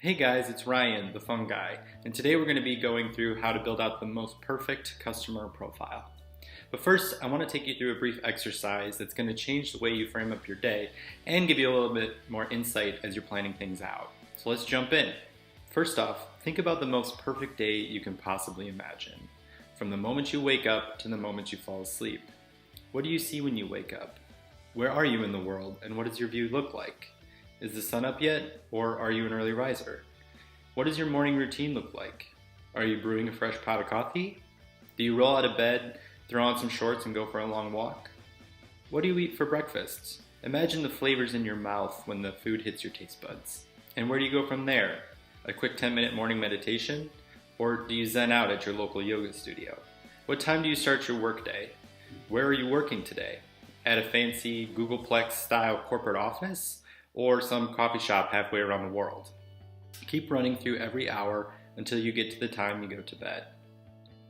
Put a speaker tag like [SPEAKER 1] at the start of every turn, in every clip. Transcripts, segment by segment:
[SPEAKER 1] Hey guys, it's Ryan, the fun guy, and today we're going to be going through how to build out the most perfect customer profile. But first, I want to take you through a brief exercise that's going to change the way you frame up your day and give you a little bit more insight as you're planning things out. So let's jump in. First off, think about the most perfect day you can possibly imagine, from the moment you wake up to the moment you fall asleep. What do you see when you wake up? Where are you in the world, and what does your view look like? Is the sun up yet, or are you an early riser? What does your morning routine look like? Are you brewing a fresh pot of coffee? Do you roll out of bed, throw on some shorts, and go for a long walk? What do you eat for breakfast? Imagine the flavors in your mouth when the food hits your taste buds. And where do you go from there? A quick 10-minute morning meditation? Or do you zen out at your local yoga studio? What time do you start your workday? Where are you working today? At a fancy Googleplex-style corporate office? Or some coffee shop halfway around the world? Keep running through every hour until you get to the time you go to bed.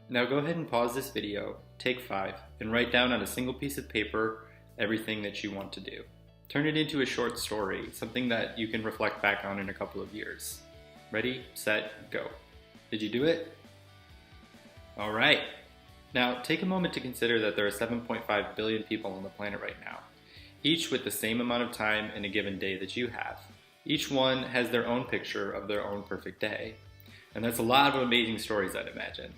[SPEAKER 1] Now go ahead and pause this video, take 5, and write down on a single piece of paper everything that you want to do. Turn it into a short story, something that you can reflect back on in a couple of years. Ready, set, go. Did you do it? All right. Now take a moment to consider that there are 7.5 billion people on the planet right now, each with the same amount of time in a given day that you have. Each one has their own picture of their own perfect day. And that's a lot of amazing stories, I'd imagine.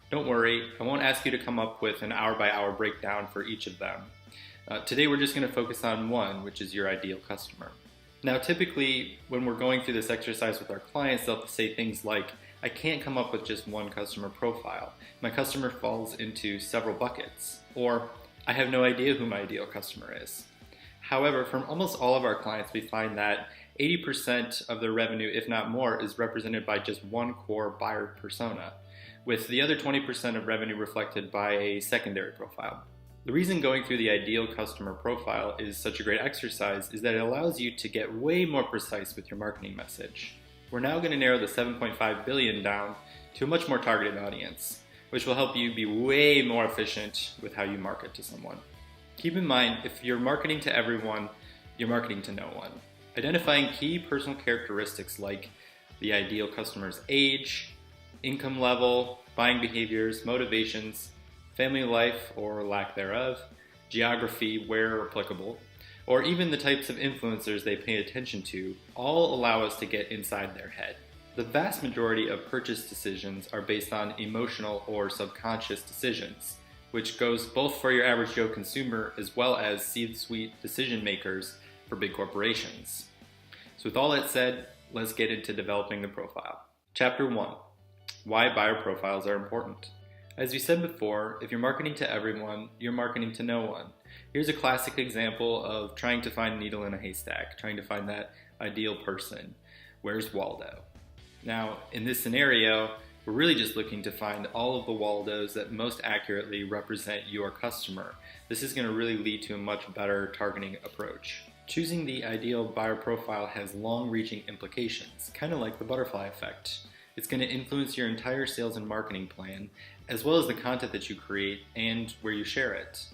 [SPEAKER 1] Don't worry, I won't ask you to come up with an hour-by-hour breakdown for each of them. Today we're just going to focus on one, which is your ideal customer. Now typically, when we're going through this exercise with our clients, they'll say things like, I can't come up with just one customer profile. My customer falls into several buckets. Or, I have no idea who my ideal customer is. However, from almost all of our clients, we find that 80% of their revenue, if not more, is represented by just one core buyer persona, with the other 20% of revenue reflected by a secondary profile. The reason going through the ideal customer profile is such a great exercise is that it allows you to get way more precise with your marketing message. We're now going to narrow the 7.5 billion down to a much more targeted audience, which will help you be way more efficient with how you market to someone. Keep in mind, if you're marketing to everyone, you're marketing to no one. Identifying key personal characteristics like the ideal customer's age, income level, buying behaviors, motivations, family life or lack thereof, geography where applicable, or even the types of influencers they pay attention to, all allow us to get inside their head. The vast majority of purchase decisions are based on emotional or subconscious decisions, which goes both for your average Joe consumer as well as C-suite decision makers for big corporations. So with all that said, let's get into developing the profile. Chapter 1, why buyer profiles are important. As we said before, if you're marketing to everyone, you're marketing to no one. Here's a classic example of trying to find a needle in a haystack, trying to find that ideal person. Where's Waldo? Now, in this scenario, we're really just looking to find all of the Waldos that most accurately represent your customer. This is going to really lead to a much better targeting approach. Choosing the ideal buyer profile has long-reaching implications, kind of like the butterfly effect. It's going to influence your entire sales and marketing plan, as well as the content that you create and where you share it.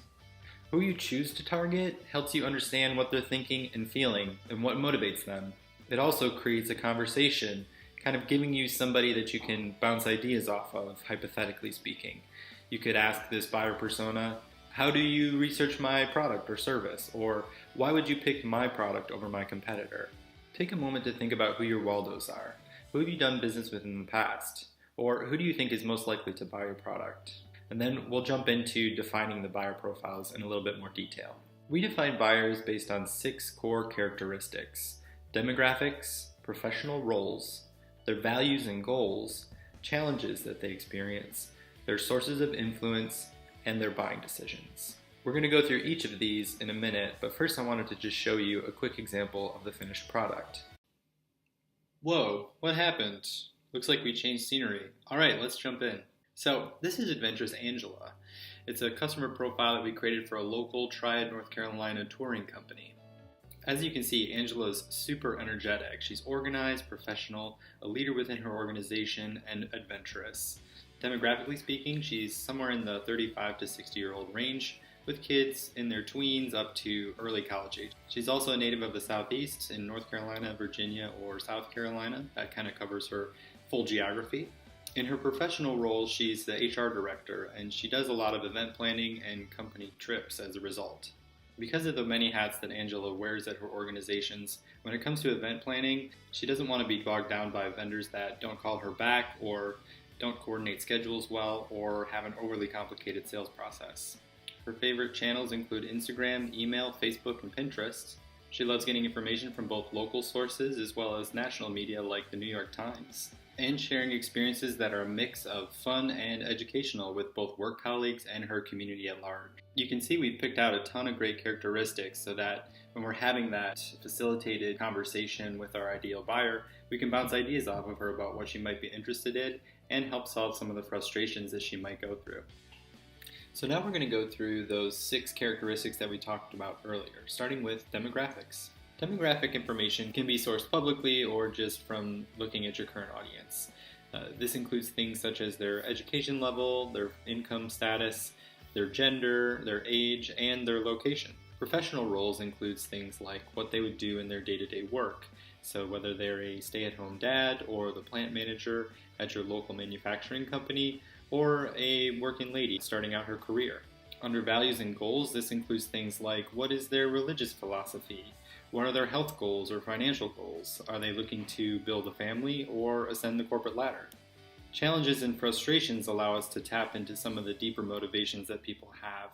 [SPEAKER 1] Who you choose to target helps you understand what they're thinking and feeling and what motivates them. It also creates a conversation, kind of giving you somebody that you can bounce ideas off of, hypothetically speaking. You could ask this buyer persona, how do you research my product or service? Or why would you pick my product over my competitor? Take a moment to think about who your Waldos are. Who have you done business with in the past? Or who do you think is most likely to buy your product? And then we'll jump into defining the buyer profiles in a little bit more detail. We define buyers based on 6 core characteristics: demographics, professional roles, their values and goals, challenges that they experience, their sources of influence, and their buying decisions. We're going to go through each of these in a minute, but first I wanted to just show you a quick example of the finished product. Whoa, what happened? Looks like we changed scenery. Alright, let's jump in. So, this is Adventurous Angela. It's a customer profile that we created for a local Triad, North Carolina touring company. As you can see, Angela's super energetic. She's organized, professional, a leader within her organization, and adventurous. Demographically speaking, she's somewhere in the 35 to 60-year-old range, with kids in their tweens up to early college age. She's also a native of the Southeast in North Carolina, Virginia, or South Carolina. That kind of covers her full geography. In her professional role, she's the HR director, and she does a lot of event planning and company trips as a result. Because of the many hats that Angela wears at her organizations, when it comes to event planning, she doesn't want to be bogged down by vendors that don't call her back or don't coordinate schedules well or have an overly complicated sales process. Her favorite channels include Instagram, email, Facebook, and Pinterest. She loves getting information from both local sources as well as national media like the New York Times, and sharing experiences that are a mix of fun and educational with both work colleagues and her community at large. You can see we've picked out a ton of great characteristics so that when we're having that facilitated conversation with our ideal buyer, we can bounce ideas off of her about what she might be interested in and help solve some of the frustrations that she might go through. So now we're going to go through those 6 characteristics that we talked about earlier, starting with demographics. Demographic information can be sourced publicly or just from looking at your current audience. This includes things such as their education level, their income status, their gender, their age, and their location. Professional roles includes things like what they would do in their day-to-day work. So whether they're a stay-at-home dad or the plant manager at your local manufacturing company or a working lady starting out her career. Under values and goals, this includes things like what is their religious philosophy? What are their health goals or financial goals? Are they looking to build a family or ascend the corporate ladder? Challenges and frustrations allow us to tap into some of the deeper motivations that people have.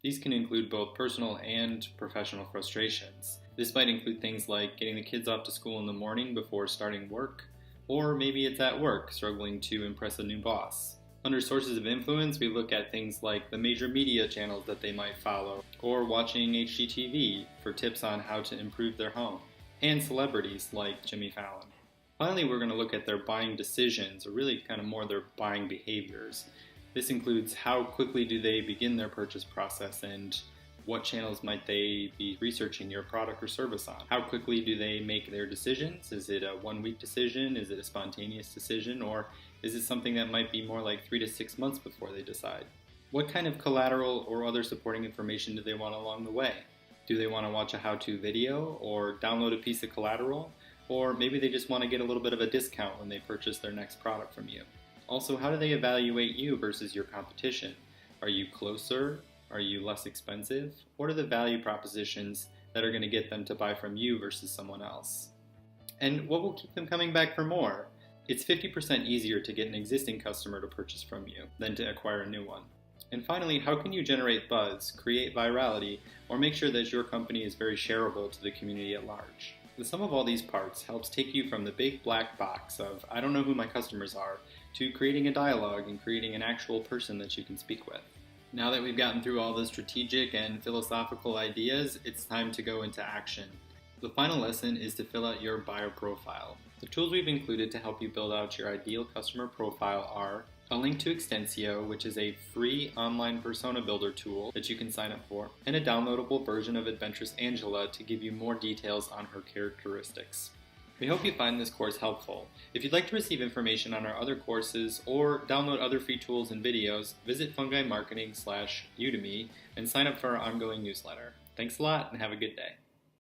[SPEAKER 1] These can include both personal and professional frustrations. This might include things like getting the kids off to school in the morning before starting work, or maybe it's at work, struggling to impress a new boss. Under sources of influence, we look at things like the major media channels that they might follow, or watching HGTV for tips on how to improve their home, and celebrities like Jimmy Fallon. Finally, we're going to look at their buying decisions, or really kind of more their buying behaviors. This includes how quickly do they begin their purchase process and what channels might they be researching your product or service on? How quickly do they make their decisions? Is it a one-week decision? Is it a spontaneous decision? Or is it something that might be more like 3 to 6 months before they decide? What kind of collateral or other supporting information do they want along the way? Do they want to watch a how-to video or download a piece of collateral? Or maybe they just want to get a little bit of a discount when they purchase their next product from you. Also, how do they evaluate you versus your competition? Are you closer? Are you less expensive? What are the value propositions that are going to get them to buy from you versus someone else? And what will keep them coming back for more? It's 50% easier to get an existing customer to purchase from you than to acquire a new one. And finally, how can you generate buzz, create virality, or make sure that your company is very shareable to the community at large? The sum of all these parts helps take you from the big black box of, I don't know who my customers are, to creating a dialogue and creating an actual person that you can speak with. Now that we've gotten through all the strategic and philosophical ideas, it's time to go into action. The final lesson is to fill out your buyer profile. The tools we've included to help you build out your ideal customer profile are a link to Extensio, which is a free online persona builder tool that you can sign up for, and a downloadable version of Adventurous Angela to give you more details on her characteristics. We hope you find this course helpful. If you'd like to receive information on our other courses or download other free tools and videos, visit fungimarketing.com/Udemy and sign up for our ongoing newsletter. Thanks a lot and have a good day.